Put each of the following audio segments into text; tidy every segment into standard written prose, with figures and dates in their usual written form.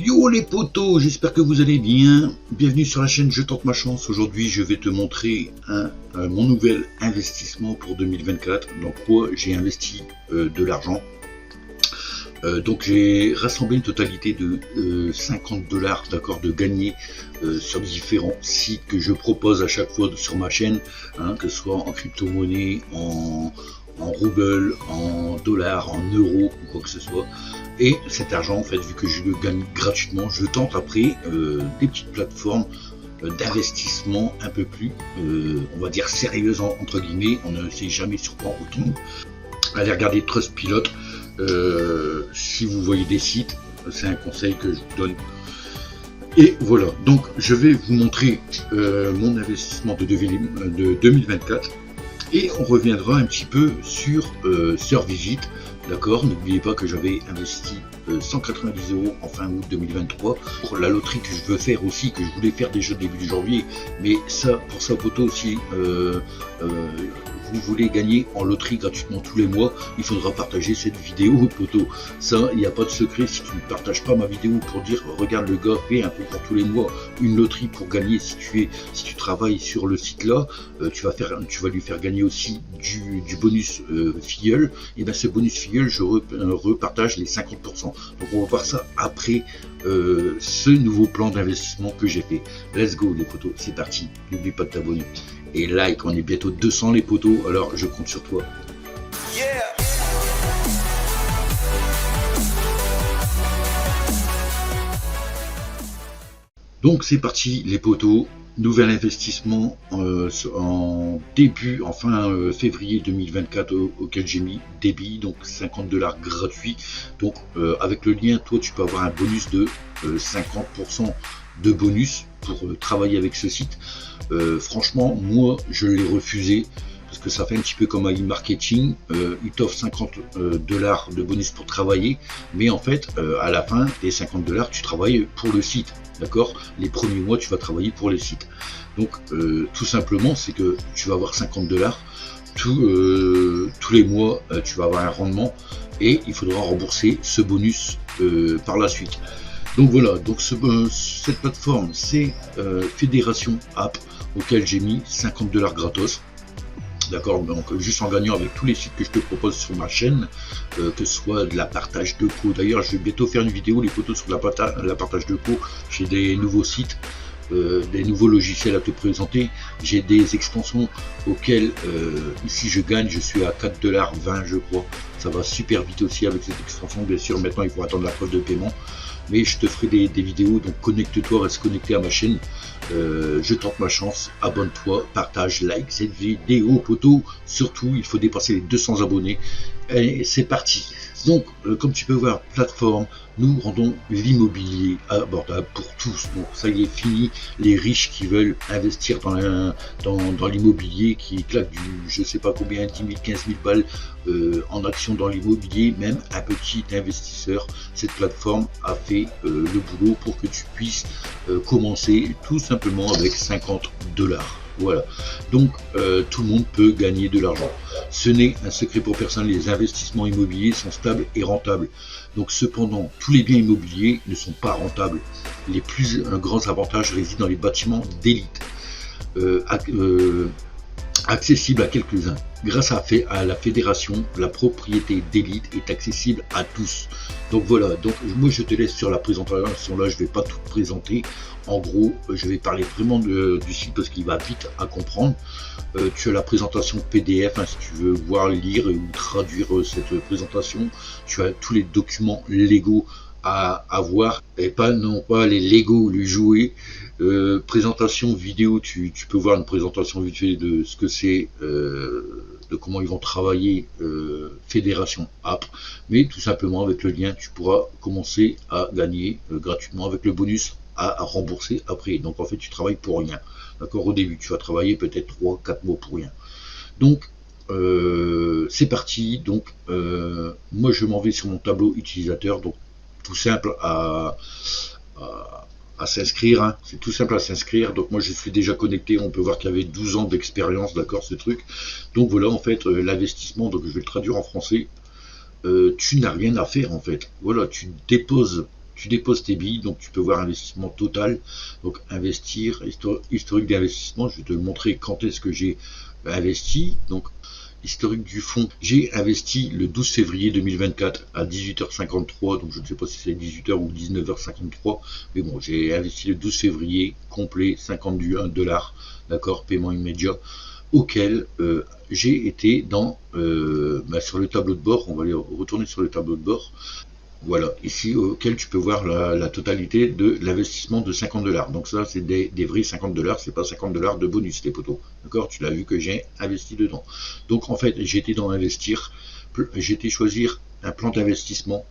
Yo les potos, j'espère que vous allez bien. Bienvenue sur la chaîne Je tente ma chance. Aujourd'hui, je vais te montrer mon nouvel investissement pour 2024. Dans quoi j'ai investi de l'argent. Donc j'ai rassemblé une totalité de $50, d'accord, de gagner sur différents sites que je propose à chaque fois sur ma chaîne, hein, que ce soit en crypto-monnaie, en rouble, en dollars, en euros ou quoi que ce soit. Et cet argent, en fait, vu que je le gagne gratuitement, je tente après des petites plateformes d'investissement un peu plus, on va dire sérieuses entre guillemets. On ne sait jamais sur quoi on tombe. Allez regarder Trustpilot. Si vous voyez des sites, c'est un conseil que je vous donne. Et voilà, donc je vais vous montrer mon investissement de 2024 et on reviendra un petit peu sur Survigit, d'accord. N'oubliez pas que j'avais investi 190 € en fin août 2023 pour la loterie que je veux faire aussi, que je voulais faire déjà début janvier, mais ça, pour ça, poteau, si vous voulez gagner en loterie gratuitement tous les mois, il faudra partager cette vidéo, poteau. Ça, il n'y a pas de secret. Si tu ne partages pas ma vidéo pour dire regarde, le gars fait un peu pour tous les mois une loterie pour gagner, si tu travailles sur le site là, tu vas lui faire gagner aussi du bonus filleul. Et bien ce bonus filleul, je repartage les 50%. Donc on va voir ça après ce nouveau plan d'investissement que j'ai fait. Let's go les potos, c'est parti. N'oublie pas de t'abonner et like, on est bientôt 200 les potos, alors je compte sur toi. Yeah. Donc c'est parti les potos, nouvel investissement en fin février 2024 auquel j'ai mis débit, donc $50 gratuit. Donc avec le lien, toi tu peux avoir un bonus de 50% de bonus pour travailler avec ce site. Franchement, moi je l'ai refusé parce que ça fait un petit peu comme un e-marketing. Il t'offre $50 de bonus pour travailler, mais en fait à la fin des $50 tu travailles pour le site, d'accord. Les premiers mois tu vas travailler pour le site. Donc tout simplement c'est que tu vas avoir $50 tous les mois, tu vas avoir un rendement et il faudra rembourser ce bonus par la suite. Donc voilà, donc cette plateforme c'est Fédération App, auquel j'ai mis $50 gratos, d'accord. Donc juste en gagnant avec tous les sites que je te propose sur ma chaîne, que ce soit de la partage de co. D'ailleurs je vais bientôt faire une vidéo les photos sur la partage de co. J'ai des nouveaux sites, des nouveaux logiciels à te présenter. J'ai des extensions auxquelles ici je gagne, je suis à $4,20 je crois. Ça va super vite aussi avec cette extension. Bien sûr maintenant il faut attendre la preuve de paiement, mais je te ferai des vidéos, donc connecte-toi, reste connecté à ma chaîne. Je tente ma chance, abonne-toi, partage, like cette vidéo, poteau. Surtout il faut dépasser les 200 abonnés et c'est parti. Donc comme tu peux voir, plateforme, nous rendons l'immobilier abordable pour tous. Donc ça y est, fini les riches qui veulent investir dans l'immobilier, qui claquent du je sais pas combien, 10 000, 15 000 balles en action dans l'immobilier. Même un petit investisseur, cette plateforme a fait le boulot pour que tu puisses commencer tout simplement avec $50. Voilà, donc tout le monde peut gagner de l'argent. Ce n'est un secret pour personne, les investissements immobiliers sont stables et rentables. Donc cependant, tous les biens immobiliers ne sont pas rentables. Les plus grands avantages résident dans les bâtiments d'élite, accessibles à quelques-uns. Grâce à la fédération, la propriété d'élite est accessible à tous. Donc voilà, donc moi je te laisse sur la présentation là, je vais pas tout présenter. En gros, je vais parler vraiment du site parce qu'il va vite à comprendre. Tu as la présentation PDF, hein, si tu veux voir, lire ou traduire cette présentation. Tu as tous les documents légaux à voir et non pas les Lego ou les jouets. Présentation vidéo, tu peux voir une présentation vite fait de ce que c'est, de comment ils vont travailler Fédération App, mais tout simplement avec le lien tu pourras commencer à gagner gratuitement avec le bonus à rembourser après. Donc en fait tu travailles pour rien, d'accord. Au début tu vas travailler peut-être 3-4 mois pour rien. Donc c'est parti. Donc moi je m'en vais sur mon tableau utilisateur, donc tout simple à s'inscrire, hein. C'est tout simple à s'inscrire. Donc moi je suis déjà connecté, on peut voir qu'il y avait 12 ans d'expérience, d'accord, ce truc. Donc voilà en fait l'investissement, donc je vais le traduire en français. Tu n'as rien à faire en fait. Voilà, tu déposes tu déposes tes billes, donc tu peux voir investissement total, donc investir, historique d'investissement, je vais te montrer quand est-ce que j'ai investi, donc historique du fonds, j'ai investi le 12 février 2024 à 18h53, donc je ne sais pas si c'est 18h ou 19h53, mais bon, j'ai investi le 12 février, complet, 51 $, d'accord, paiement immédiat, auquel j'ai été dans, sur le tableau de bord, on va aller retourner sur le tableau de bord, voilà, ici auquel tu peux voir la totalité de l'investissement de 50 $. Donc ça, c'est des vrais 50 $, c'est pas 50 $ de bonus, les poteaux. D'accord, tu l'as vu que j'ai investi dedans. Donc en fait, j'étais dans investir, j'étais choisir un plan d'investissement.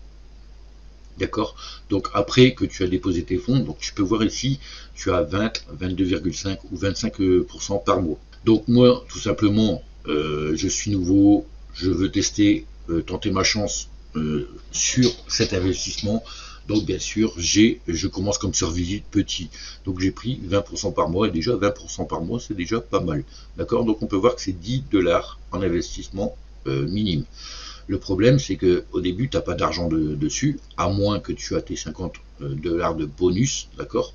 D'accord. Donc après que tu as déposé tes fonds, donc tu peux voir ici, tu as 20, 22,5 ou 25% par mois. Donc moi, tout simplement, je suis nouveau, je veux tester, tenter ma chance sur cet investissement. Donc bien sûr, je commence comme survisite petit. Donc j'ai pris 20% par mois, et déjà 20% par mois, c'est déjà pas mal. D'accord. Donc on peut voir que c'est 10 $ en investissement minime. Le problème, c'est que au début, tu n'as pas d'argent dessus, à moins que tu aies tes 50 $ de bonus, d'accord.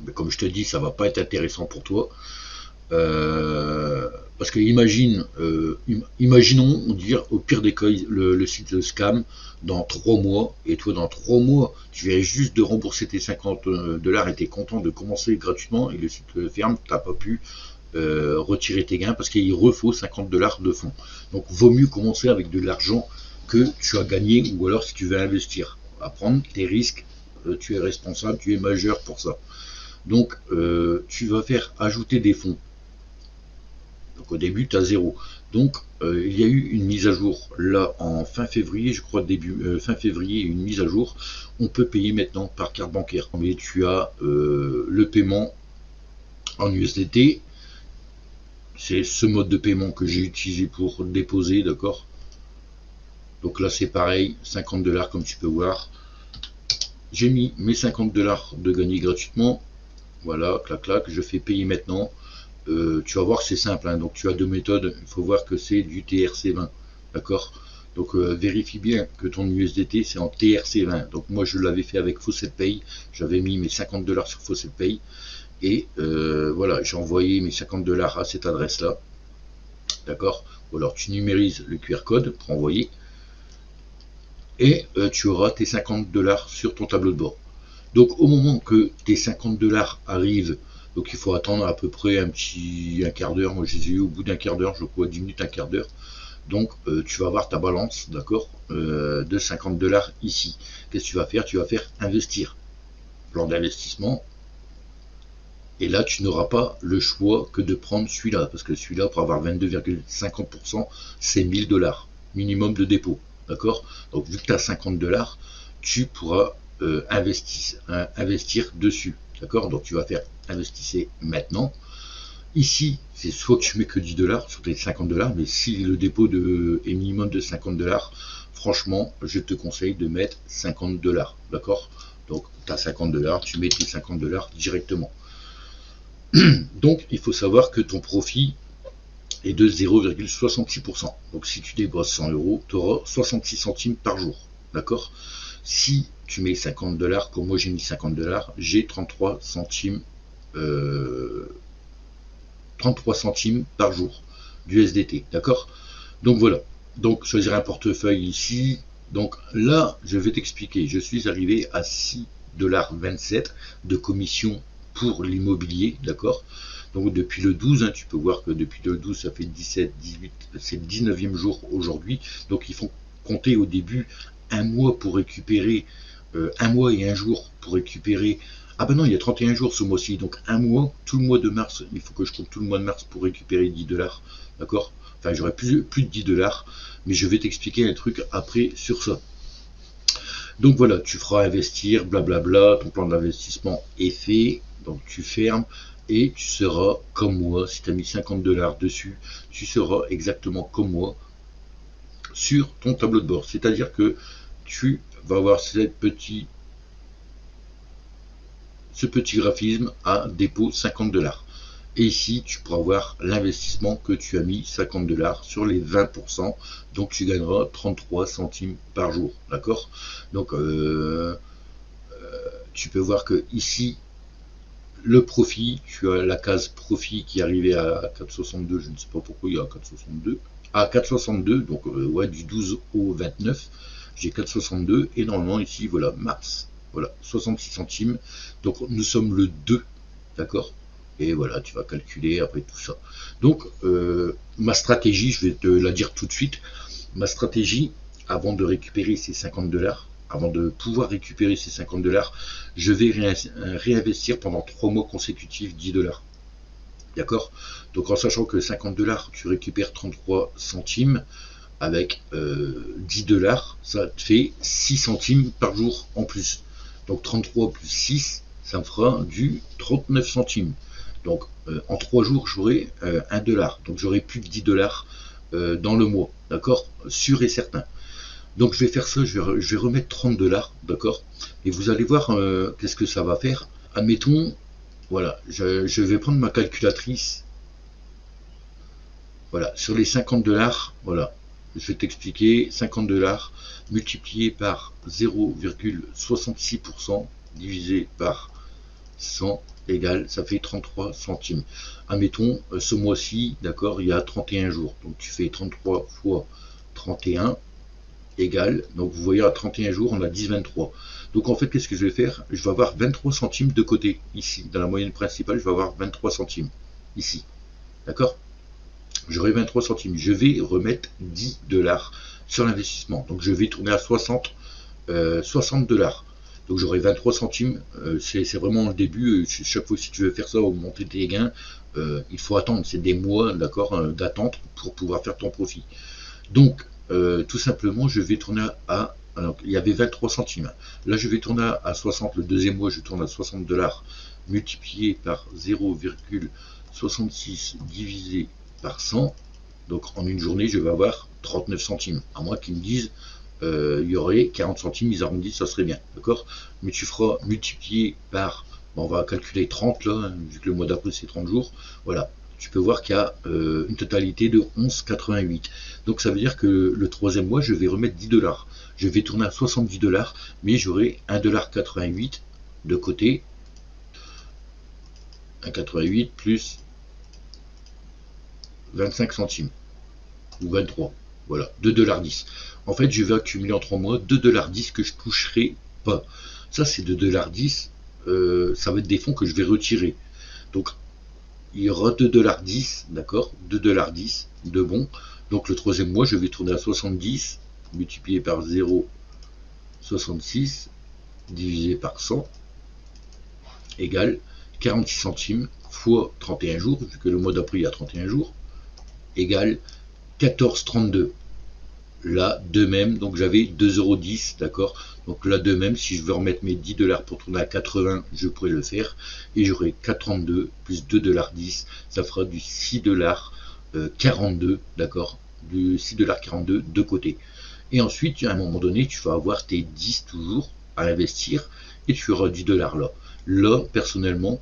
Mais comme je te dis, ça va pas être intéressant pour toi. Parce que imaginons dire au pire des cas le site de scam dans 3 mois, et toi dans 3 mois tu viens juste de rembourser tes 50 $ et tu es content de commencer gratuitement, et le site ferme, tu n'as pas pu retirer tes gains parce qu'il refaut 50 $ de fonds. Donc vaut mieux commencer avec de l'argent que tu as gagné, ou alors si tu veux investir, à prendre tes risques, tu es responsable, tu es majeur pour ça. Donc tu vas faire ajouter des fonds. Donc au début, tu as 0. Donc il y a eu une mise à jour là en fin février, je crois fin février, une mise à jour. On peut payer maintenant par carte bancaire. Mais tu as le paiement en USDT. C'est ce mode de paiement que j'ai utilisé pour déposer, d'accord. Donc là c'est pareil, 50 $ comme tu peux voir. J'ai mis mes 50 $ de gagner gratuitement. Voilà, clac clac, je fais payer maintenant. Tu vas voir que c'est simple, hein. Donc tu as deux méthodes, il faut voir que c'est du TRC20, d'accord. Donc vérifie bien que ton USDT c'est en TRC20. Donc moi je l'avais fait avec FaucetPay, j'avais mis mes 50 $ sur FaucetPay, et voilà, j'ai envoyé mes 50 $ à cette adresse là, d'accord. Ou alors tu numérises le QR code pour envoyer, et tu auras tes 50 $ sur ton tableau de bord. Donc au moment que tes 50 $ arrivent, donc il faut attendre à peu près un quart d'heure, moi je les ai eu au bout d'un quart d'heure, je crois 10 minutes, un quart d'heure. Donc tu vas avoir ta balance, d'accord, de 50 $ ici. Qu'est-ce que tu vas faire? Tu vas faire investir, plan d'investissement, et là tu n'auras pas le choix que de prendre celui-là, parce que celui-là, pour avoir 22,50%, c'est 1000 $ minimum de dépôt, d'accord. Donc vu que tu as 50 $, tu pourras investir dessus, d'accord. Donc tu vas faire investissez maintenant. Ici, c'est soit que tu mets que 10 $ sur tes 50 $, mais si le dépôt est minimum de 50 $, franchement, je te conseille de mettre 50 $, d'accord. Donc tu as 50 $, tu mets tes 50 $ directement. Donc il faut savoir que ton profit est de 0,66%. Donc si tu débourses 100 €, tu auras 66 centimes par jour, d'accord. Si tu mets 50 $, comme moi j'ai mis 50 $, j'ai 33 centimes, 33 centimes par jour d'USDT, d'accord. Donc voilà, donc choisir un portefeuille ici. Donc là, je vais t'expliquer, je suis arrivé à 6,27 $ de commission pour l'immobilier, d'accord. Donc depuis le 12, hein, tu peux voir que depuis le 12, ça fait 17, 18, c'est le 19e jour aujourd'hui. Donc il faut compter au début un mois pour récupérer, un mois et un jour pour récupérer. Ah ben non, il y a 31 jours ce mois-ci, donc un mois, tout le mois de mars, il faut que je compte tout le mois de mars pour récupérer 10 $, d'accord. Enfin, j'aurai plus de 10 $, mais je vais t'expliquer un truc après sur ça. Donc voilà, tu feras investir, blablabla, ton plan d'investissement est fait, donc tu fermes, et tu seras comme moi. Si tu as mis 50 $ dessus, tu seras exactement comme moi sur ton tableau de bord. C'est-à-dire que tu vas avoir ce petit graphisme à dépôt 50 $. Et ici, tu pourras voir l'investissement que tu as mis 50 $ sur les 20%. Donc tu gagneras 33 centimes par jour. D'accord. Donc tu peux voir que ici, le profit, tu as la case profit qui est arrivée à 4,62, je ne sais pas pourquoi il y a 4,62, à 4,62, donc ouais, du 12 au 29, j'ai 4,62, et normalement ici, voilà, mars, voilà, 66 centimes, donc nous sommes le 2, d'accord, et voilà, tu vas calculer après tout ça. Donc, ma stratégie, je vais te la dire tout de suite, ma stratégie, avant de récupérer ces 50 $, avant de pouvoir récupérer ces 50 $, je vais réinvestir pendant 3 mois consécutifs 10 $. D'accord? Donc en sachant que 50 $, tu récupères 33 centimes, avec 10 $, ça te fait 6 centimes par jour en plus. Donc 33 plus 6, ça me fera du 39 centimes. Donc en 3 jours, j'aurai 1 $. Donc j'aurai plus de 10 $ dans le mois. D'accord? Sûr et certain. Donc je vais faire ça, je vais remettre 30 $, d'accord? Et vous allez voir qu'est-ce que ça va faire. Admettons, voilà, je vais prendre ma calculatrice. Voilà, sur les 50 $, voilà, je vais t'expliquer, 50 $ multiplié par 0,66% divisé par 100 égale, ça fait 33 centimes. Admettons, ce mois-ci, d'accord, il y a 31 jours. Donc tu fais 33 fois 31 égale, donc vous voyez à 31 jours, on a 10,23. Donc en fait, qu'est-ce que je vais faire? Je vais avoir 23 centimes de côté, ici. Dans la moyenne principale, je vais avoir 23 centimes, ici. D'accord? J'aurai 23 centimes. Je vais remettre 10 $ sur l'investissement. Donc je vais tourner à 60 $. Donc j'aurai 23 centimes. C'est vraiment le début. Chaque fois, si tu veux faire ça, augmenter tes gains, il faut attendre. C'est des mois, d'accord, d'attente pour pouvoir faire ton profit. Donc, tout simplement, je vais tourner à... Alors, il y avait 23 centimes. Là, je vais tourner à 60. Le deuxième mois, je tourne à 60 $ multiplié par 0,66 divisé par 100. Donc, en une journée, je vais avoir 39 centimes. À moins qu'ils me disent, il y aurait 40 centimes, ils arrondissent, ça serait bien. D'accord? Mais tu feras multiplier par... Bon, on va calculer 30, là, hein, vu que le mois d'après, c'est 30 jours. Voilà. Tu peux voir qu'il y a une totalité de 11,88. Donc ça veut dire que le troisième mois, je vais remettre 10 $. Je vais tourner à 70 $, mais j'aurai 1,88 $ de côté. 1,88 plus 25 centimes. Ou 23. Voilà, 2,10 $. En fait, je vais accumuler en 3 mois 2,10 $ que je toucherai pas. Ça, c'est 2,10 $. Ça va être des fonds que je vais retirer. Donc, il y aura 2,10 $, d'accord, 2,10 $ de bon. Donc le troisième mois, je vais tourner à 70, multiplié par 0,66, divisé par 100, égale 46 centimes fois 31 jours, vu que le mois d'après il y a 31 jours, égale 14,32. Là, de même, donc j'avais 2,10 €, d'accord. Donc là, de même, si je veux remettre mes 10 $ pour tourner à 80, je pourrais le faire. Et j'aurai 4,32 plus 2,10 $, ça fera du 6,42 $, d'accord, du 6,42 $ de côté. Et ensuite, à un moment donné, tu vas avoir tes 10 toujours à investir et tu auras 10 $ là. Là, personnellement,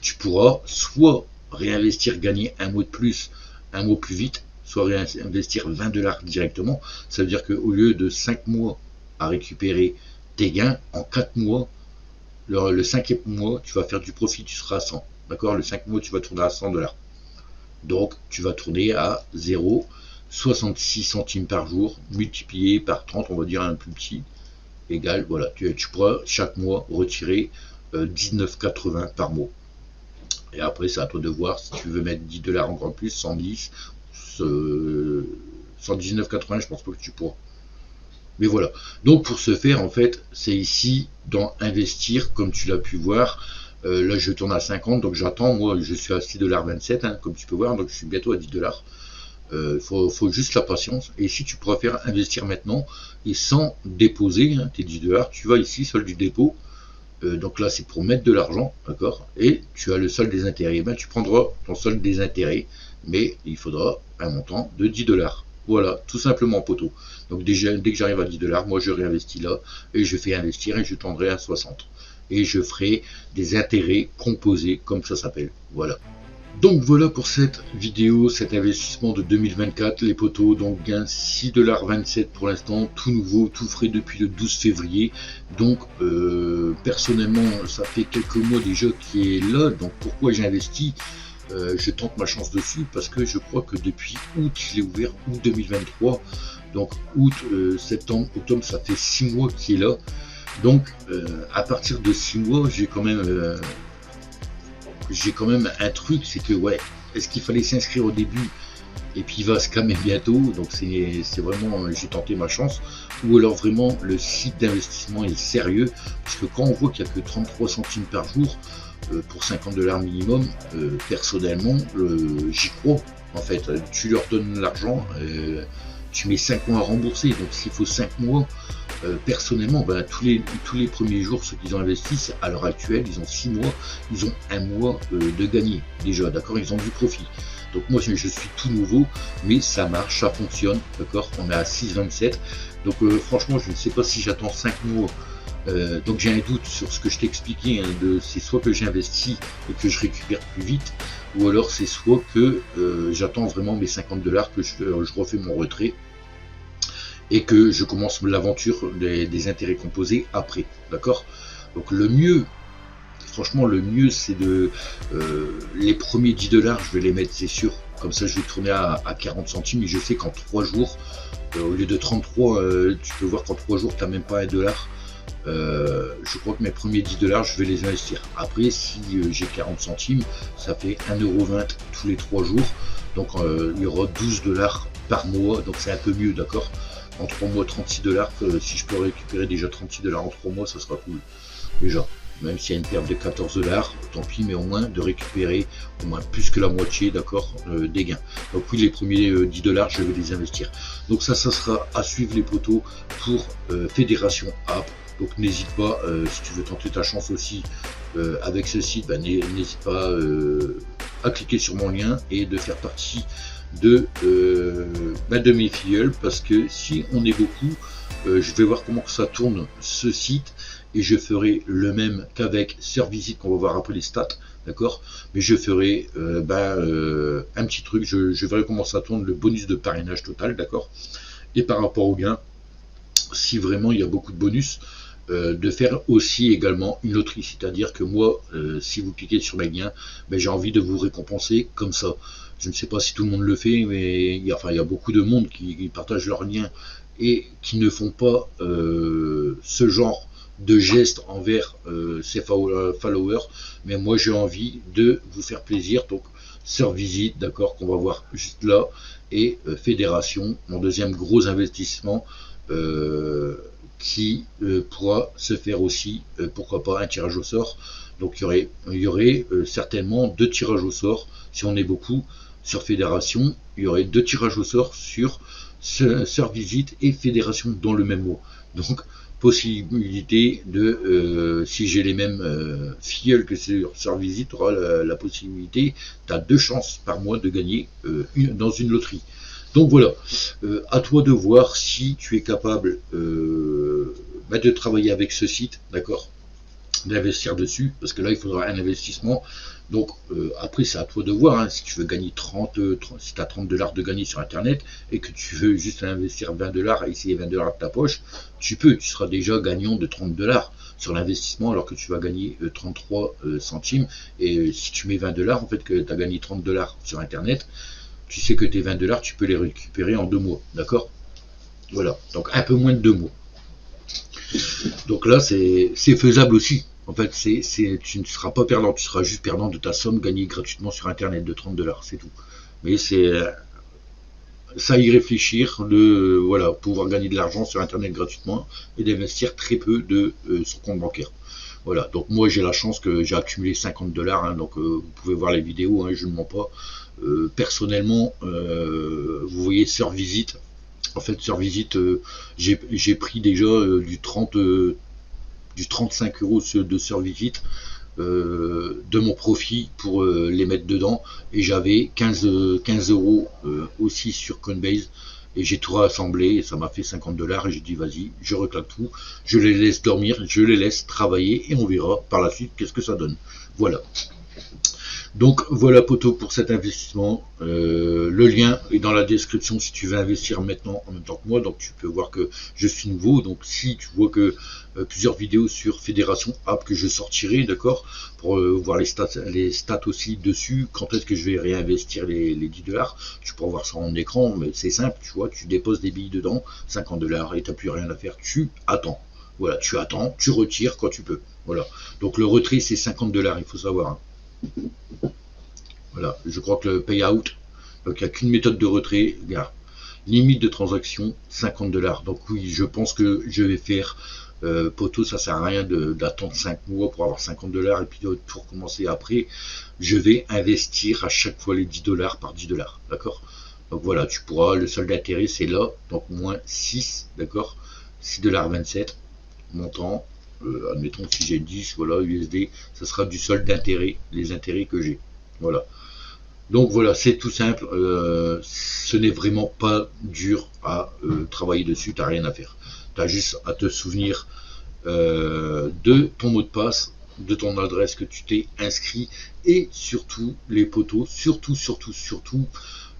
tu pourras soit réinvestir, gagner un mois de plus, un mois plus vite, soit réinvestir 20 $ directement. Ça veut dire qu'au lieu de 5 mois à récupérer tes gains, en 4 mois, le 5e mois, tu vas faire du profit, tu seras à 100. D'accord? Le 5 mois, tu vas tourner à 100 $. Donc, tu vas tourner à 0,66 centimes par jour, multiplié par 30, on va dire un plus petit, égal, voilà, tu pourras chaque mois retirer 19,80 par mois. Et après, c'est à toi de voir si tu veux mettre 10 $ encore plus, 110, 119,80, je pense pas que tu pourras. Mais voilà. Donc pour ce faire, en fait, c'est ici dans investir, comme tu l'as pu voir. Là, je tourne à 50, donc j'attends. Moi, je suis à 6,27 $, hein, comme tu peux voir, donc je suis bientôt à 10 $. Faut juste la patience. Et si tu pourras faire investir maintenant et sans déposer tes 10 $, tu vas ici, solde du dépôt. Donc là, c'est pour mettre de l'argent, d'accord? Et tu as le solde des intérêts. Ben, tu prendras ton solde des intérêts, mais il faudra un montant de 10 $. Voilà, tout simplement, poteau. Donc déjà, dès que j'arrive à 10 $, moi je réinvestis là et je fais investir et je tendrai à 60. Et je ferai des intérêts composés, comme ça s'appelle. Voilà. Donc voilà pour cette vidéo, cet investissement de 2024, les poteaux, donc gain 6,27$ pour l'instant, tout nouveau, tout frais depuis le 12 février. Donc personnellement, ça fait quelques mois déjà qu'il est là, donc pourquoi j'ai investi? Je tente ma chance dessus parce que je crois que depuis août, je l'ai ouvert, août 2023, donc août, septembre, octobre, ça fait 6 mois qu'il est là. Donc à partir de 6 mois, j'ai quand même un truc, c'est que ouais, est-ce qu'il fallait s'inscrire au début et puis il va se calmer bientôt, donc c'est vraiment, j'ai tenté ma chance, ou alors vraiment le site d'investissement est sérieux, parce que quand on voit qu'il n'y a que 33 centimes par jour pour 50$ minimum, personnellement, j'y crois. En fait, tu leur donnes l'argent, tu mets 5 mois à rembourser, donc s'il faut 5 mois, personnellement, ben, tous les premiers jours, ceux qui ont investi, à l'heure actuelle, ils ont 6 mois, ils ont 1 mois de gagné déjà, d'accord, ils ont du profit. Donc moi je suis tout nouveau, mais ça marche, ça fonctionne, d'accord, on est à 6,27. Donc franchement, je ne sais pas si j'attends 5 mois. Donc j'ai un doute sur ce que je t'ai expliqué, hein, c'est soit que j'investis et que je récupère plus vite, ou alors c'est soit que j'attends vraiment mes 50$, que je refais mon retrait et que je commence l'aventure des intérêts composés après, d'accord. Donc le mieux, franchement le mieux, c'est de les premiers 10$, je vais les mettre, c'est sûr, comme ça je vais tourner à 40 centimes, et je sais qu'en 3 jours, au lieu de 33, tu peux voir qu'en 3 jours tu n'as même pas $1. Je crois que mes premiers 10$, je vais les investir. Après, si j'ai 40 centimes, ça fait 1,20€ tous les 3 jours. Donc il y aura 12$ par mois, donc c'est un peu mieux, d'accord. En 3 mois, 36$, si je peux récupérer déjà 36$ en 3 mois, ça sera cool. Déjà, même s'il y a une perte de 14$, tant pis, mais au moins de récupérer au moins plus que la moitié, d'accord, des gains. Donc oui, les premiers 10$, je vais les investir. Donc ça sera à suivre, les poteaux, pour Fédération App. Donc n'hésite pas, si tu veux tenter ta chance aussi avec ce site, ben, n'hésite pas à cliquer sur mon lien et de faire partie de mes filleuls, parce que si on est beaucoup, je vais voir comment ça tourne ce site, et je ferai le même qu'avec SurVisit, qu'on va voir après les stats, d'accord, mais je ferai un petit truc, je verrai comment ça tourne, le bonus de parrainage total, d'accord, et par rapport au gain, si vraiment il y a beaucoup de bonus, de faire aussi également une loterie, c'est-à-dire que moi, si vous cliquez sur mes liens, ben, j'ai envie de vous récompenser comme ça. Je ne sais pas si tout le monde le fait, mais il y a beaucoup de monde qui partagent leurs liens et qui ne font pas ce genre de gestes envers ses followers, mais moi j'ai envie de vous faire plaisir. Donc SurVisit, d'accord, qu'on va voir juste là, et Fédération, mon deuxième gros investissement, qui pourra se faire aussi, pourquoi pas, un tirage au sort. Donc il y aurait certainement 2 tirages au sort, si on est beaucoup sur Fédération, il y aurait 2 tirages au sort sur SurVisit et Fédération dans le même mois. Donc possibilité de, si j'ai les mêmes filleuls que sur SurVisit, tu auras la possibilité, tu as 2 chances par mois de gagner dans une loterie. Donc voilà, à toi de voir si tu es capable de travailler avec ce site, d'accord, d'investir dessus, parce que là il faudra un investissement. Donc après c'est à toi de voir, hein, si tu veux gagner 30, si tu as 30$ de gagner sur internet et que tu veux juste investir 20$ et essayer 20$ de ta poche, tu seras déjà gagnant de 30$ sur l'investissement, alors que tu vas gagner 33 centimes, et si tu mets 20$, en fait, que tu as gagné 30$ sur internet, tu sais que tes 20$, tu peux les récupérer en 2 mois, d'accord. Voilà, donc un peu moins de 2 mois. Donc là c'est faisable aussi. En fait, tu ne seras pas perdant, tu seras juste perdant de ta somme gagnée gratuitement sur internet de 30$, c'est tout. Mais c'est ça, y réfléchir, de voilà, pouvoir gagner de l'argent sur internet gratuitement et d'investir très peu de son compte bancaire. Voilà, donc moi j'ai la chance que j'ai accumulé 50$, hein, donc vous pouvez voir les vidéos, hein, je ne mens pas. Personnellement, vous voyez SurVisit. En fait, SurVisit, j'ai pris déjà du 35€ de SurVisit de mon profit pour les mettre dedans, et j'avais 15€ aussi sur Coinbase, et j'ai tout rassemblé et ça m'a fait 50$, et j'ai dit vas-y, je reclaque tout, je les laisse dormir, je les laisse travailler, et on verra par la suite qu'est-ce que ça donne. Voilà. Donc voilà poto pour cet investissement. Le lien est dans la description si tu veux investir maintenant en même temps que moi. Donc tu peux voir que je suis nouveau. Donc si tu vois que plusieurs vidéos sur Fédération App que je sortirai, d'accord, pour voir les stats aussi dessus, quand est-ce que je vais réinvestir les 10 $, tu pourras voir ça en écran, mais c'est simple, tu vois, tu déposes des billes dedans, 50 $ et tu n'as plus rien à faire, tu attends. Voilà, tu attends, tu retires quand tu peux. Voilà. Donc le retrait c'est 50 $, il faut savoir. Hein. Voilà, je crois que le payout, donc il n'y a qu'une méthode de retrait, regarde, limite de transaction 50 $. Donc oui, je pense que je vais faire poto, ça sert à rien d'attendre 5 mois pour avoir 50 $ et puis de tout recommencer après. Je vais investir à chaque fois les 10 $ par 10 $, d'accord. Donc voilà, tu pourras, le solde d'intérêt c'est là, donc moins 6, d'accord, 6,27 $ montant, admettons si j'ai 10, voilà, USD, ça sera du solde d'intérêt, les intérêts que j'ai, voilà. Donc voilà, c'est tout simple, ce n'est vraiment pas dur à travailler dessus, tu n'as rien à faire. Tu as juste à te souvenir de ton mot de passe, de ton adresse que tu t'es inscrit, et surtout les potos, surtout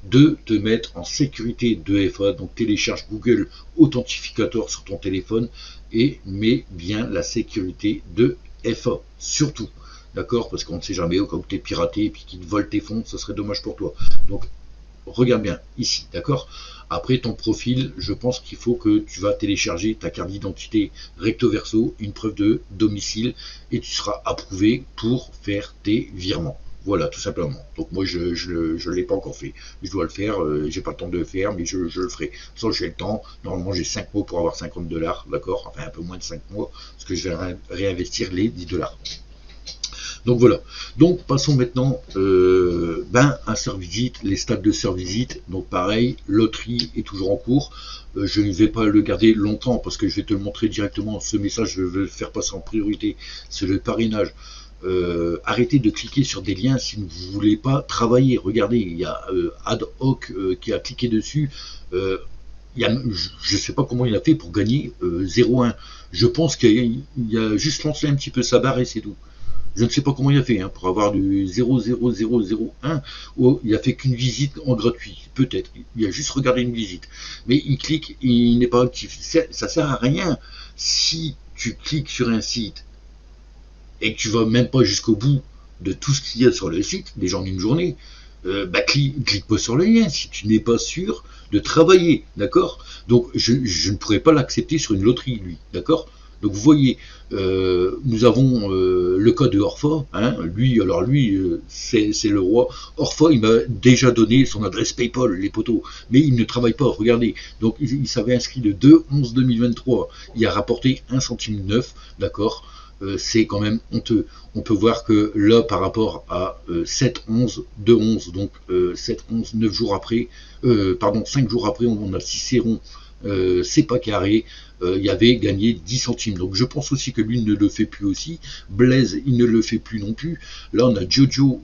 de te mettre en sécurité 2FA, donc télécharge Google Authentificator sur ton téléphone et mets bien la sécurité de FA, surtout. D'accord, parce qu'on ne sait jamais, au cas où tu es piraté et puis qu'ils te volent tes fonds, ce serait dommage pour toi. Donc, regarde bien, ici, d'accord. Après ton profil, je pense qu'il faut que tu vas télécharger ta carte d'identité recto verso, une preuve de domicile, et tu seras approuvé pour faire tes virements. Voilà, tout simplement. Donc moi, je ne l'ai pas encore fait. Je dois le faire, j'ai pas le temps de le faire, mais je le ferai. De toute façon, j'ai le temps. Normalement, j'ai 5 mois pour avoir 50 $, d'accord. Enfin, un peu moins de 5 mois, parce que je vais réinvestir les 10 $. Donc voilà. Donc passons maintenant à Sir-Visite, les stats de Sir-Visite. Donc pareil, loterie est toujours en cours. Je ne vais pas le garder longtemps parce que je vais te le montrer directement. Ce message, je vais le faire passer en priorité. C'est le parrainage. Arrêtez de cliquer sur des liens si vous ne voulez pas travailler. Regardez, il y a Ad Hoc qui a cliqué dessus. Je ne sais pas comment il a fait pour gagner 0,1. Je pense qu'il a juste lancé un petit peu sa barre et c'est tout. Je ne sais pas comment il a fait pour avoir du 0,0001. Il a fait qu'une visite en gratuit, peut-être. Il a juste regardé une visite. Mais il clique, il n'est pas actif. Ça sert à rien. Si tu cliques sur un site et que tu vas même pas jusqu'au bout de tout ce qu'il y a sur le site, déjà en une journée, clique pas sur le lien si tu n'es pas sûr de travailler, d'accord. Donc je ne pourrais pas l'accepter sur une loterie, lui, d'accord. Donc vous voyez, nous avons le cas de Orpha, lui, c'est le roi. Orpha, il m'a déjà donné son adresse PayPal, les potos, mais il ne travaille pas, regardez. Donc il s'avait inscrit le 2/11/2023, il a rapporté 1 centime 9, d'accord. C'est quand même honteux. On peut voir que là, par rapport à 7/11, 2/11, donc 7/11, 9 jours après, 5 jours après, on a Cicéron, c'est pas carré, il avait gagné 10 centimes. Donc je pense aussi que lui ne le fait plus aussi. Blaise, il ne le fait plus non plus. Là, on a Jojo,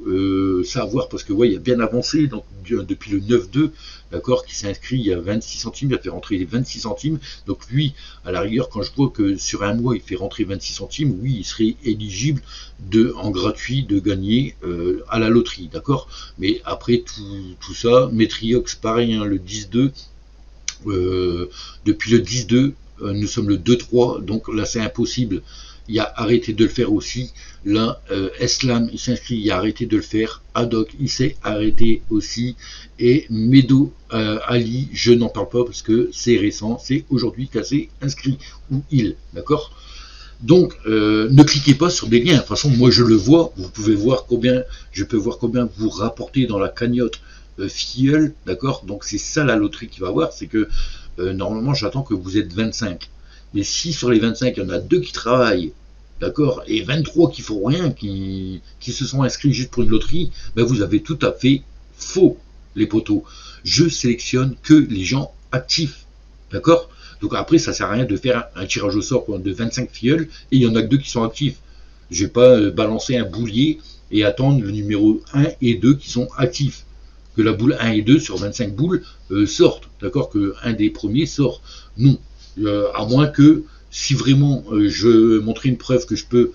ça à voir parce que ouais, il a bien avancé donc, depuis le 9-2, d'accord, qui s'est inscrit il y a 26 centimes, il a fait rentrer les 26 centimes. Donc lui, à la rigueur, quand je vois que sur un mois, il fait rentrer 26 centimes, oui, il serait éligible en gratuit de gagner à la loterie, d'accord. Mais après tout ça, Metriox, pareil, le 10-2, depuis le 10-2, nous sommes le 2-3, donc là c'est impossible. Il a arrêté de le faire aussi. Là, Eslam, il s'inscrit, il a arrêté de le faire. Haddock, il s'est arrêté aussi. Et Medo Ali, je n'en parle pas parce que c'est récent, c'est aujourd'hui qu'elle s'est inscrit, ou il, d'accord. Donc, ne cliquez pas sur des liens. De toute façon, moi je le vois. Vous pouvez voir combien, je peux voir combien vous rapportez dans la cagnotte filleule, d'accord. Donc c'est ça la loterie qui va avoir, c'est que normalement j'attends que vous êtes 25. Mais si sur les 25, il y en a 2 qui travaillent, d'accord, et 23 qui font rien, qui se sont inscrits juste pour une loterie, ben vous avez tout à fait faux, les potos. Je sélectionne que les gens actifs, d'accord. Donc après, ça sert à rien de faire un tirage au sort de 25 filleuls, et il y en a que 2 qui sont actifs. Je vais pas balancer un boulier et attendre le numéro 1 et 2 qui sont actifs. Que la boule 1 et 2 sur 25 boules sortent, d'accord, que un des premiers sort. Non, à moins que si vraiment je veux montrer une preuve que je peux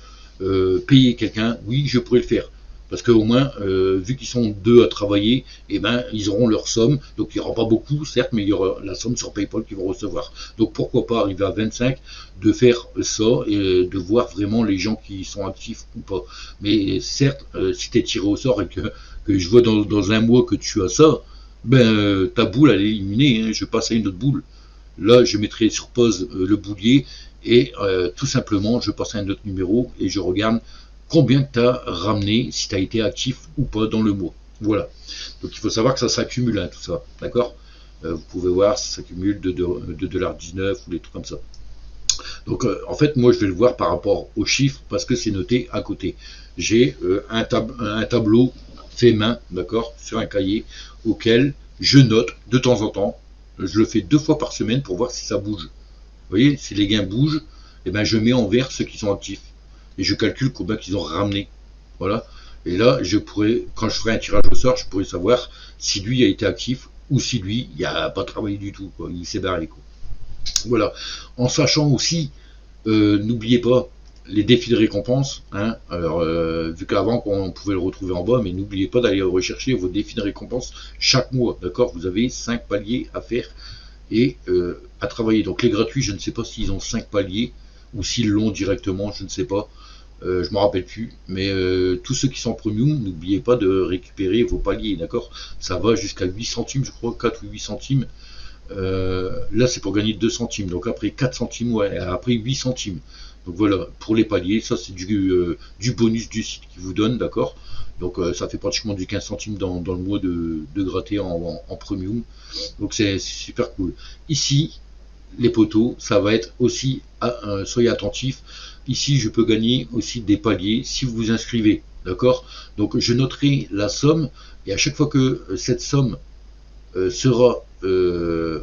payer quelqu'un, oui, je pourrais le faire. Parce qu'au moins, vu qu'ils sont deux à travailler, eh ben, ils auront leur somme. Donc il n'y aura pas beaucoup, certes, mais il y aura la somme sur PayPal qu'ils vont recevoir. Donc pourquoi pas arriver à 25, de faire ça et de voir vraiment les gens qui sont actifs ou pas. Mais certes, si tu es tiré au sort et que je vois dans un mois que tu as ça, ben ta boule elle est éliminée, hein, je passe à une autre boule. Là, je mettrai sur pause le boulier et tout simplement, je passe à un autre numéro et je regarde combien tu as ramené, si tu as été actif ou pas dans le mois. Voilà. Donc il faut savoir que ça s'accumule, hein, tout ça. D'accord. Vous pouvez voir, ça s'accumule de 2,19$ ou des trucs comme ça. Donc en fait, moi je vais le voir par rapport aux chiffres parce que c'est noté à côté. J'ai un tableau fait main, d'accord, sur un cahier auquel je note de temps en temps. Je le fais 2 fois par semaine pour voir si ça bouge. Vous voyez, si les gains bougent, eh ben, je mets en vert ceux qui sont actifs. Et je calcule combien qu'ils ont ramené. Voilà. Et là, je pourrais, quand je ferai un tirage au sort, je pourrais savoir si lui a été actif ou si lui, il n'a pas travaillé du tout, quoi. Il s'est barré, quoi. Voilà. En sachant aussi, n'oubliez pas les défis de récompense. Hein. Alors, vu qu'avant, on pouvait le retrouver en bas, mais n'oubliez pas d'aller rechercher vos défis de récompense chaque mois. D'accord. Vous avez 5 paliers à faire et à travailler. Donc les gratuits, je ne sais pas s'ils ont 5 paliers ou s'ils l'ont directement, je ne sais pas. Je me rappelle plus, mais tous ceux qui sont premium, n'oubliez pas de récupérer vos paliers, d'accord. Ça va jusqu'à 8 centimes, je crois, 4 ou 8 centimes. Là, c'est pour gagner 2 centimes, donc après 4 centimes, ouais, après 8 centimes. Donc voilà, pour les paliers, ça c'est du bonus du site qui vous donne, d'accord. Donc ça fait pratiquement du 15 centimes dans le mois de gratter en premium. Donc c'est super cool. Ici, les poteaux, ça va être aussi, soyez attentifs, ici je peux gagner aussi des paliers si vous vous inscrivez, d'accord. Donc je noterai la somme et à chaque fois que cette somme sera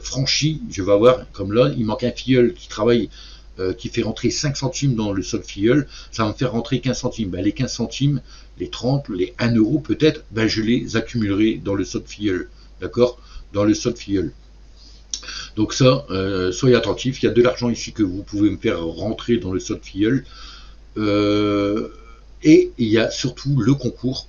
franchie, je vais avoir, comme là, il manque un filleul qui travaille, qui fait rentrer 5 centimes dans le solde filleul, ça va me faire rentrer 15 centimes. Ben, les 15 centimes, les 30, les 1 euro peut-être, ben, je les accumulerai dans le solde filleul, d'accord, dans le solde filleul. Donc ça, soyez attentifs, il y a de l'argent ici que vous pouvez me faire rentrer dans le solde filleul. Et il y a surtout le concours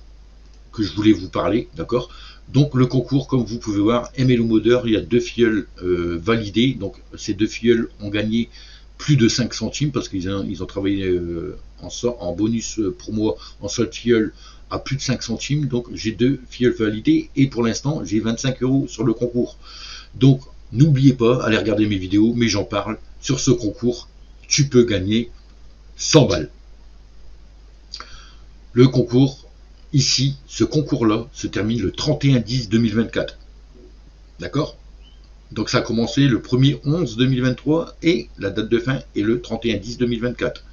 que je voulais vous parler, d'accord. Donc le concours, comme vous pouvez voir, MLO Modeur, il y a 2 filleuls validés. Donc ces 2 filleuls ont gagné plus de 5 centimes parce qu'ils ont travaillé en bonus pour moi en solde filleul à plus de 5 centimes. Donc j'ai 2 filleuls validés et pour l'instant j'ai 25 € sur le concours. Donc n'oubliez pas, allez regarder mes vidéos, mais j'en parle. Sur ce concours, tu peux gagner 100 balles. Le concours, ici, ce concours-là, se termine le 31/10/2024. D'accord? Donc ça a commencé le 1er 11/2023 et la date de fin est le 31/10/2024.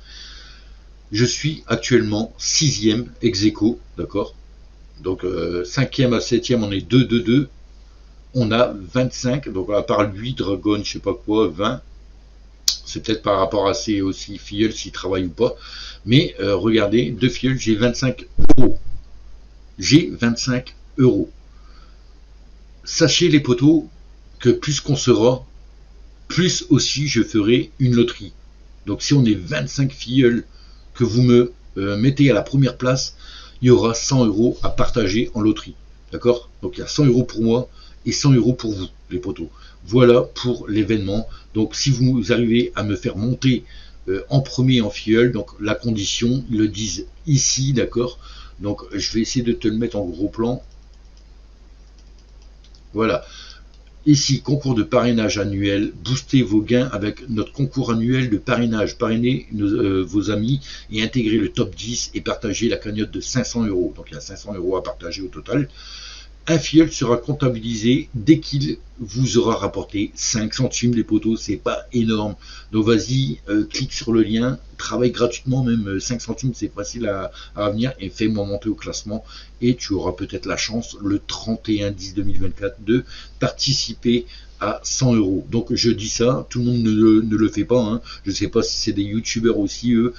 Je suis actuellement 6e ex aequo, d'accord? Donc 5e à 7e, on est 2-2-2. On a 25, donc à part lui, Dragon, je sais pas quoi, 20. C'est peut-être par rapport à ces aussi filleuls s'ils travaillent ou pas. Mais regardez, 2 filleuls, j'ai 25 €. J'ai 25 €. Sachez les poteaux que plus qu'on sera, plus aussi je ferai une loterie. Donc si on est 25 filleuls que vous me mettez à la première place, il y aura 100 € à partager en loterie. D'accord? Donc il y a 100 € pour moi et 100 € pour vous, les poteaux. Voilà pour l'événement. Donc si vous arrivez à me faire monter en premier en filleul, donc la condition, ils le disent ici, d'accord. Donc je vais essayer de te le mettre en gros plan. Voilà. Ici, concours de parrainage annuel, boostez vos gains avec notre concours annuel de parrainage, parrainez vos amis et intégrez le top 10 et partagez la cagnotte de 500 €. Donc il y a 500 € à partager au total. Un filleul sera comptabilisé dès qu'il vous aura rapporté 5 centimes, les poteaux, c'est pas énorme. Donc vas-y, clique sur le lien, travaille gratuitement, même 5 centimes, c'est facile à venir et fais-moi monter au classement. Et tu auras peut-être la chance, le 31/10/2024, de participer à 100 €. Donc je dis ça, tout le monde ne le fait pas. Hein. Je ne sais pas si c'est des youtubeurs aussi, eux,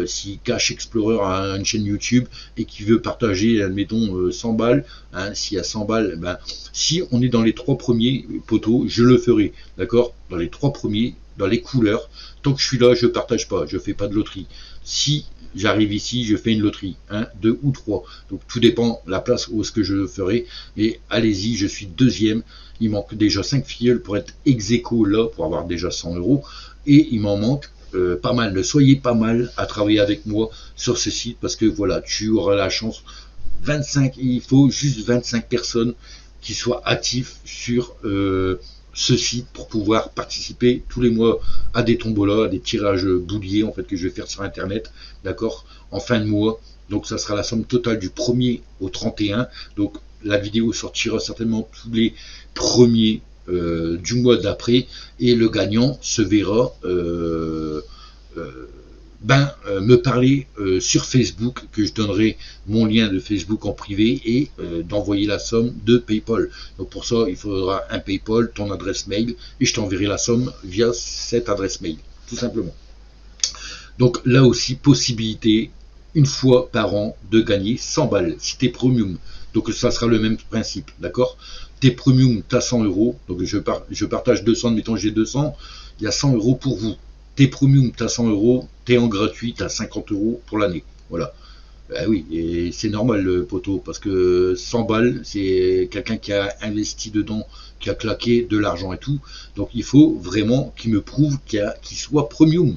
si Cash Explorer a une chaîne YouTube et qui veut partager, admettons, 100 balles, hein, s'il y a 100 balles, ben, si on est dans les 3 premiers poteaux, je le ferai, d'accord. Dans les 3 premiers, dans les couleurs. Tant que je suis là, je partage pas, je fais pas de loterie. Si j'arrive ici, je fais une loterie, 1, 2 ou 3. Donc tout dépend de la place où est-ce que je le ferai. Et allez-y, je suis deuxième. Il manque déjà 5 filleuls pour être ex aequo là, pour avoir déjà 100 €. Et il m'en manque pas mal. Soyez pas mal à travailler avec moi sur ce site parce que voilà, tu auras la chance. 25, il faut juste 25 personnes qui soient actifs sur ce site pour pouvoir participer tous les mois à des tombolas, à des tirages bouliers en fait que je vais faire sur internet, d'accord, en fin de mois. Donc ça sera la somme totale du 1er au 31. Donc la vidéo sortira certainement tous les premiers du mois d'après et le gagnant se verra me parler sur Facebook, que je donnerai mon lien de Facebook en privé et d'envoyer la somme de PayPal. Donc pour ça, il faudra un PayPal, ton adresse mail et je t'enverrai la somme via cette adresse mail, tout simplement. Donc là aussi, possibilité une fois par an de gagner 100 balles si t'es premium. Donc ça sera le même principe, d'accord. T'es premium, t'as 100 €. Donc je partage 200, mettons j'ai 200, il y a 100 € pour vous. T'es premium, t'as 100 €, t'es en gratuit, t'as 50 € pour l'année. Voilà. Ben oui, et c'est normal le poteau, parce que 100 balles, c'est quelqu'un qui a investi dedans, qui a claqué de l'argent et tout. Donc il faut vraiment qu'il me prouve qu'il soit premium.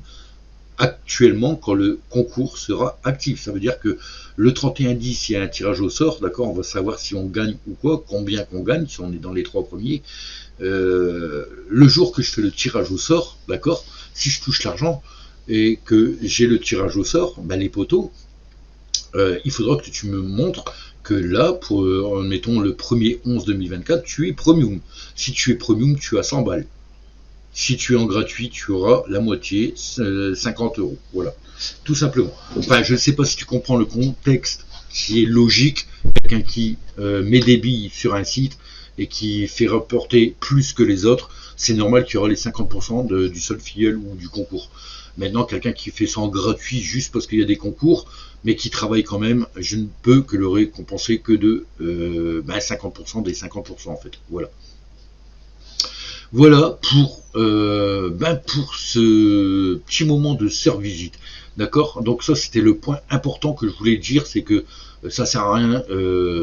Actuellement, quand le concours sera actif, ça veut dire que le 31-10, il y a un tirage au sort, d'accord, on va savoir si on gagne ou quoi, combien qu'on gagne, si on est dans les 3 premiers. Le jour que je fais le tirage au sort, d'accord, si je touche l'argent et que j'ai le tirage au sort, ben les poteaux, il faudra que tu me montres que là, pour mettons le 1er 11-2024, tu es premium. Si tu es premium, tu as 100 balles. Si tu es en gratuit, tu auras la moitié, 50 €. Voilà, tout simplement. Enfin, je ne sais pas si tu comprends le contexte qui est logique. Quelqu'un qui met des billes sur un site et qui fait rapporter plus que les autres, c'est normal qu'il y aura les 50% du seul filleul ou du concours. Maintenant, quelqu'un qui fait ça en gratuit juste parce qu'il y a des concours, mais qui travaille quand même, je ne peux que le récompenser que de 50% des 50% en fait. Voilà. Voilà pour ce petit moment de sœur visite. D'accord. Donc ça c'était le point important que je voulais dire, c'est que ça sert à rien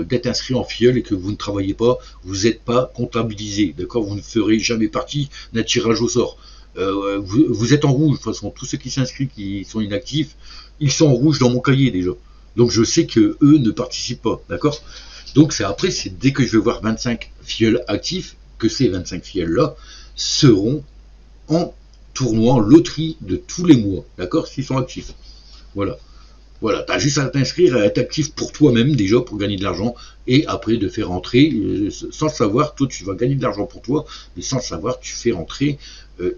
d'être inscrit en filleul et que vous ne travaillez pas, vous n'êtes pas comptabilisé. D'accord. Vous ne ferez jamais partie d'un tirage au sort. Vous êtes en rouge. De toute façon, tous ceux qui s'inscrivent, qui sont inactifs, ils sont en rouge dans mon cahier déjà. Donc je sais que eux ne participent pas. D'accord. Donc c'est dès que je vais voir 25 filleuls actifs, que ces 25 filleuls-là seront en tournoi, en loterie de tous les mois, d'accord, s'ils sont actifs. Voilà. Voilà, tu as juste à t'inscrire, à être actif pour toi-même déjà, pour gagner de l'argent, et après de faire rentrer, sans le savoir, toi tu vas gagner de l'argent pour toi, mais sans le savoir, tu fais rentrer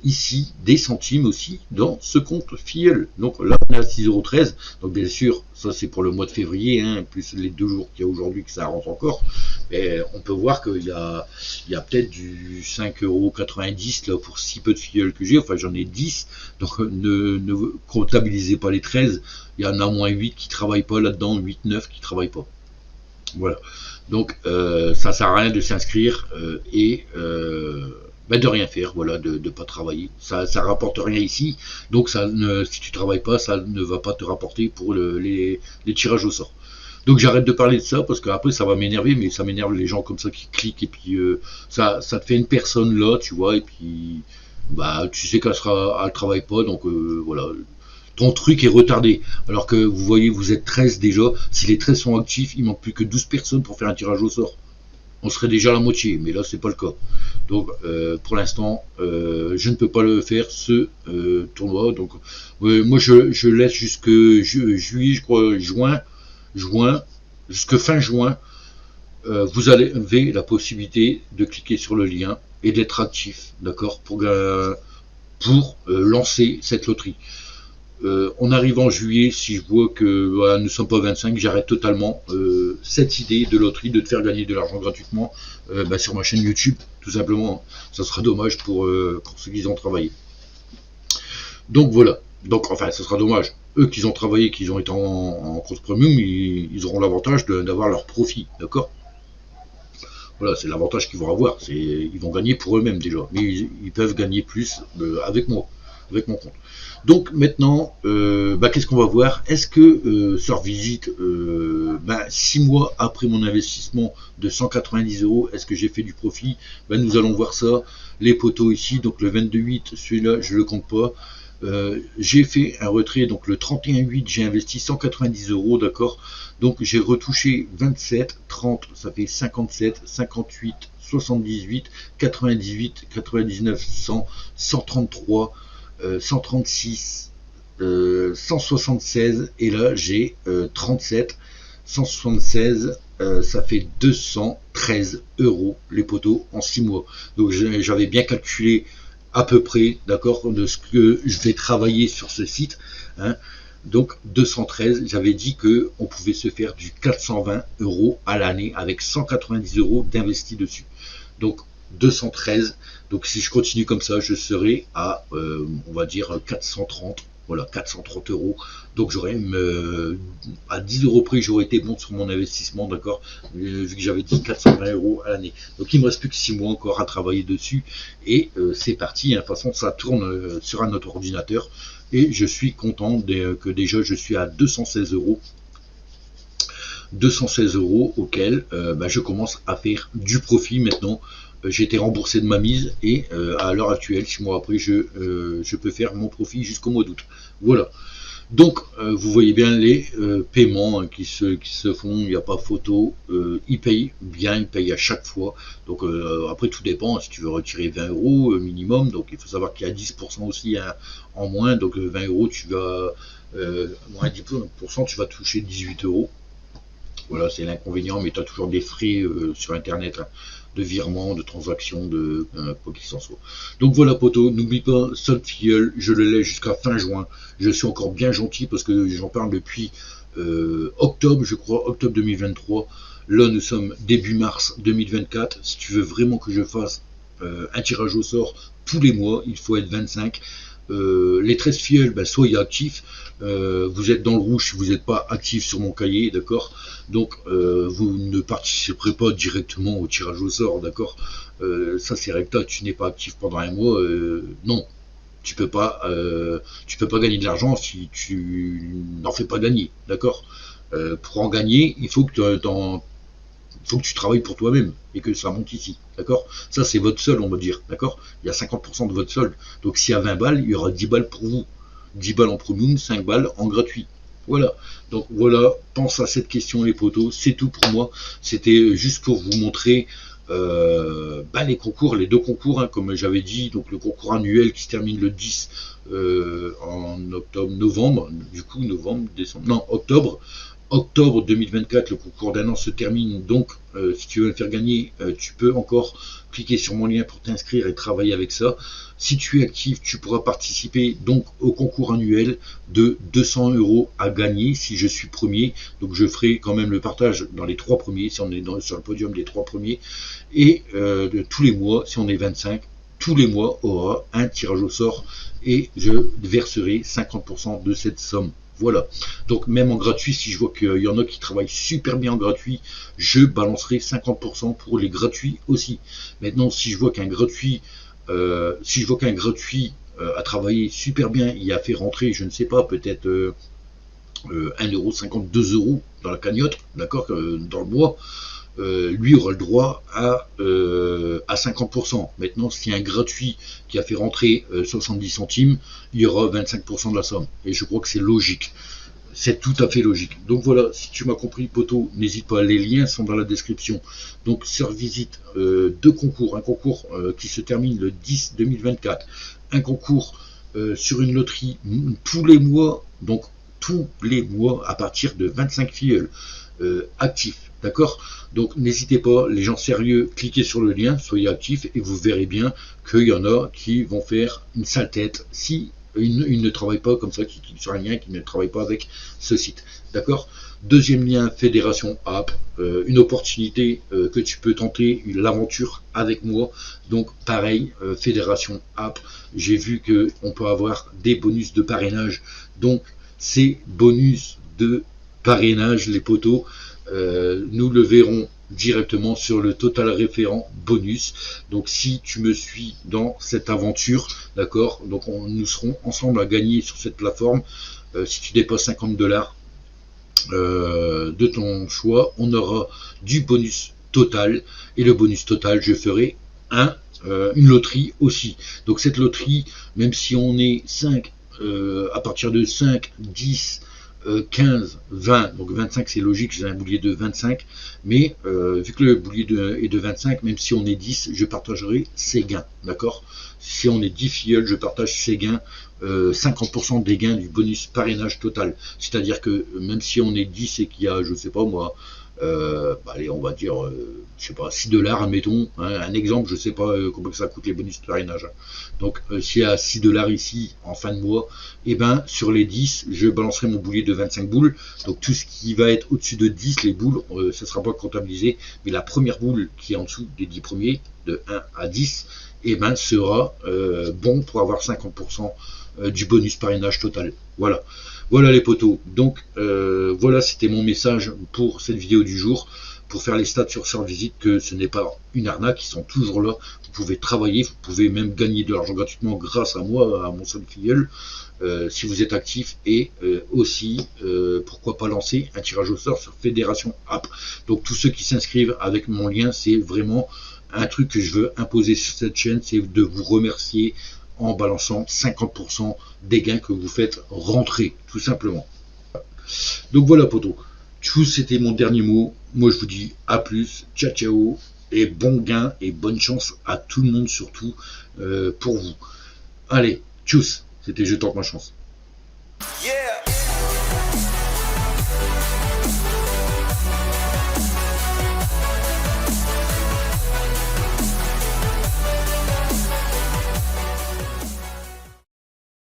ici des centimes aussi dans ce compte filleul. Donc là on est à 6,13 €, donc bien sûr, ça c'est pour le mois de février, hein, plus les 2 jours qu'il y a aujourd'hui que ça rentre encore, mais on peut voir qu'il y a peut-être du 5,90 € là pour si peu de filleuls que j'ai, enfin j'en ai 10, donc ne comptabilisez pas les 13, il y en a au moins 8 qui travaillent pas là-dedans, 8-9 qui travaillent pas. Voilà. Donc ça sert à rien de s'inscrire et de rien faire, voilà, de pas travailler. Ça rapporte rien ici, donc si tu travailles pas, ça ne va pas te rapporter pour les tirages au sort. Donc j'arrête de parler de ça parce qu'après ça va m'énerver, mais ça m'énerve les gens comme ça qui cliquent et puis ça te fait une personne là, tu vois, et puis tu sais qu'elle travaille pas, donc voilà. Ton truc est retardé, alors que vous voyez, vous êtes 13 déjà, si les 13 sont actifs, il manque plus que 12 personnes pour faire un tirage au sort. On serait déjà à la moitié, mais là c'est pas le cas. Donc pour l'instant, je ne peux pas le faire ce tournoi. Donc moi je laisse jusque juillet, je crois, juin, jusque fin juin. Vous avez la possibilité de cliquer sur le lien et d'être actif, d'accord, pour lancer cette loterie. En arrivant en juillet, si je vois que voilà, nous ne sommes pas 25, j'arrête totalement cette idée de loterie, de te faire gagner de l'argent gratuitement sur ma chaîne YouTube, tout simplement. Ça sera dommage pour ceux qui ont travaillé. Donc voilà. Donc enfin, ce sera dommage. Eux qui ont travaillé, qui ont été en compte premium, ils auront l'avantage d'avoir leur profit, d'accord. Voilà, c'est l'avantage qu'ils vont avoir. Ils vont gagner pour eux-mêmes déjà, mais ils peuvent gagner plus avec moi, avec mon compte. Donc maintenant, qu'est-ce qu'on va voir? Est-ce que sur visite, 6 mois après mon investissement de 190 euros, est-ce que j'ai fait du profit? Nous allons voir ça. Les poteaux ici, donc le 22/8, celui-là, je le compte pas. J'ai fait un retrait, donc le 31/8, j'ai investi 190 euros, d'accord. Donc j'ai retouché 27, 30, ça fait 57, 58, 78, 98, 99, 100, 133, 136, 176, et là j'ai 37, 176, ça fait 213 euros les poteaux en 6 mois. Donc j'avais bien calculé à peu près, d'accord, de ce que je vais travailler sur ce site, hein. Donc 213, j'avais dit que on pouvait se faire du 420 euros à l'année avec 190 euros d'investi dessus. Donc 213, donc si je continue comme ça, je serai à, on va dire 430, voilà, 430 euros. Donc j'aurais à 10 euros près, j'aurais été bon sur mon investissement, d'accord, vu que j'avais dit 420 euros à l'année. Donc il me reste plus que 6 mois encore à travailler dessus, et c'est parti, hein. De toute façon ça tourne sur un autre ordinateur, et je suis content que déjà je suis à 216 euros. 216 euros auquel je commence à faire du profit maintenant. J'ai été remboursé de ma mise, et à l'heure actuelle, 6 mois après, je peux faire mon profit jusqu'au mois d'août. Voilà. Donc vous voyez bien les paiements, hein, qui se font, il n'y a pas photo, ils payent bien, ils payent à chaque fois. Donc après tout dépend, si tu veux retirer 20 euros minimum, donc il faut savoir qu'il y a 10% aussi, hein, en moins, donc 20 euros tu vas, moins 10%, tu vas toucher 18 euros. Voilà, c'est l'inconvénient, mais tu as toujours des frais sur internet, hein, de virement, de transaction, de quoi qu'il s'en soit. Donc voilà, poteau, n'oublie pas, Solde Filleul, je le laisse jusqu'à fin juin. Je suis encore bien gentil parce que j'en parle depuis octobre, je crois, octobre 2023. Là, nous sommes début mars 2024. Si tu veux vraiment que je fasse un tirage au sort tous les mois, il faut être 25. Les 13 filleuls, soyez actifs. Vous êtes dans le rouge si vous n'êtes pas actif sur mon cahier, d'accord. Donc vous ne participerez pas directement au tirage au sort, d'accord. Ça c'est recta, tu n'es pas actif pendant un mois, non. Tu peux pas gagner de l'argent si tu n'en fais pas gagner, d'accord. Pour en gagner, il faut que tu travailles pour toi-même et que ça monte ici, d'accord. Ça c'est votre solde, on va dire, d'accord. Il y a 50% de votre solde, donc s'il y a 20 balles, il y aura 10 balles pour vous, 10 balles en premium, 5 balles en gratuit. Voilà, donc voilà, pense à cette question les potos, c'est tout pour moi. C'était juste pour vous montrer les concours, les deux concours, hein, comme j'avais dit. Donc le concours annuel qui se termine le 10 en octobre, novembre, du coup novembre, décembre, non, octobre 2024, le concours d'un an se termine. Donc si tu veux me faire gagner, tu peux encore cliquer sur mon lien pour t'inscrire et travailler avec ça. Si tu es actif, tu pourras participer donc au concours annuel de 200 euros à gagner si je suis premier. Donc je ferai quand même le partage dans les 3 premiers, si on est sur le podium des 3 premiers. Et de tous les mois, si on est 25, tous les mois aura un tirage au sort, et je verserai 50% de cette somme. Voilà, donc même en gratuit, si je vois qu'il y en a qui travaillent super bien en gratuit, je balancerai 50% pour les gratuits aussi. Maintenant, si je vois qu'un gratuit a travaillé super bien, il a fait rentrer, je ne sais pas, peut-être 1,50 €, 2 € dans la cagnotte, d'accord, dans le mois, lui aura le droit à 50%. Maintenant, s'il y a un gratuit qui a fait rentrer 70 centimes, il y aura 25% de la somme. Et je crois que c'est logique. C'est tout à fait logique. Donc voilà, si tu m'as compris, poteau, n'hésite pas, les liens sont dans la description. Donc sur visite, 2 concours. Un concours qui se termine le 10 2024. Un concours sur une loterie tous les mois, donc tous les mois à partir de 25 filleuls actifs. D'accord. Donc n'hésitez pas, les gens sérieux, cliquez sur le lien, soyez actifs, et vous verrez bien qu'il y en a qui vont faire une sale tête si ils ne travaillent pas comme ça, qui cliquent sur un lien, qui ne travaillent pas avec ce site. D'accord. Deuxième lien, Fédération App, une opportunité que tu peux tenter l'aventure avec moi. Donc pareil, Fédération App, j'ai vu qu'on peut avoir des bonus de parrainage. Donc ces bonus de parrainage, les potos, nous le verrons directement sur le total référent bonus. Donc si tu me suis dans cette aventure, d'accord, donc nous serons ensemble à gagner sur cette plateforme. Si tu dépasses 50 $, de ton choix, on aura du bonus total, et le bonus total, je ferai une loterie aussi. Donc cette loterie, même si on est 5, à partir de 5, 10, 15, 20, donc 25 c'est logique, j'ai un boulier de 25, mais vu que le boulier est de 25, même si on est 10, je partagerai ses gains, d'accord. Si on est 10 filleuls, je partage ses gains, 50% des gains du bonus parrainage total. C'est-à-dire que même si on est 10 et qu'il y a, je sais pas moi, allez, on va dire, je sais pas, 6 $, admettons, hein, un exemple, je sais pas combien ça coûte les bonus de parrainage. Donc, s'il y a 6 $ ici, en fin de mois, et ben, sur les 10, je balancerai mon boulier de 25 boules. Donc, tout ce qui va être au-dessus de 10, les boules, ça sera pas comptabilisé, mais la première boule qui est en dessous des 10 premiers, de 1 à 10, et ben, sera bon pour avoir 50% du bonus parrainage total. Voilà. Voilà les potos, donc voilà, c'était mon message pour cette vidéo du jour, pour faire les stats sur Visite, que ce n'est pas une arnaque, ils sont toujours là, vous pouvez travailler, vous pouvez même gagner de l'argent gratuitement grâce à moi, à mon seul filleul, si vous êtes actif, et aussi, pourquoi pas lancer un tirage au sort sur Fédération App. Donc tous ceux qui s'inscrivent avec mon lien, c'est vraiment un truc que je veux imposer sur cette chaîne, c'est de vous remercier en balançant 50% des gains que vous faites rentrer, tout simplement. Donc voilà, poto. C'était mon dernier mot. Moi, je vous dis à plus, ciao, ciao, et bon gain et bonne chance à tout le monde, surtout pour vous. Allez, tchuss, c'était Je tente ma chance. Yeah.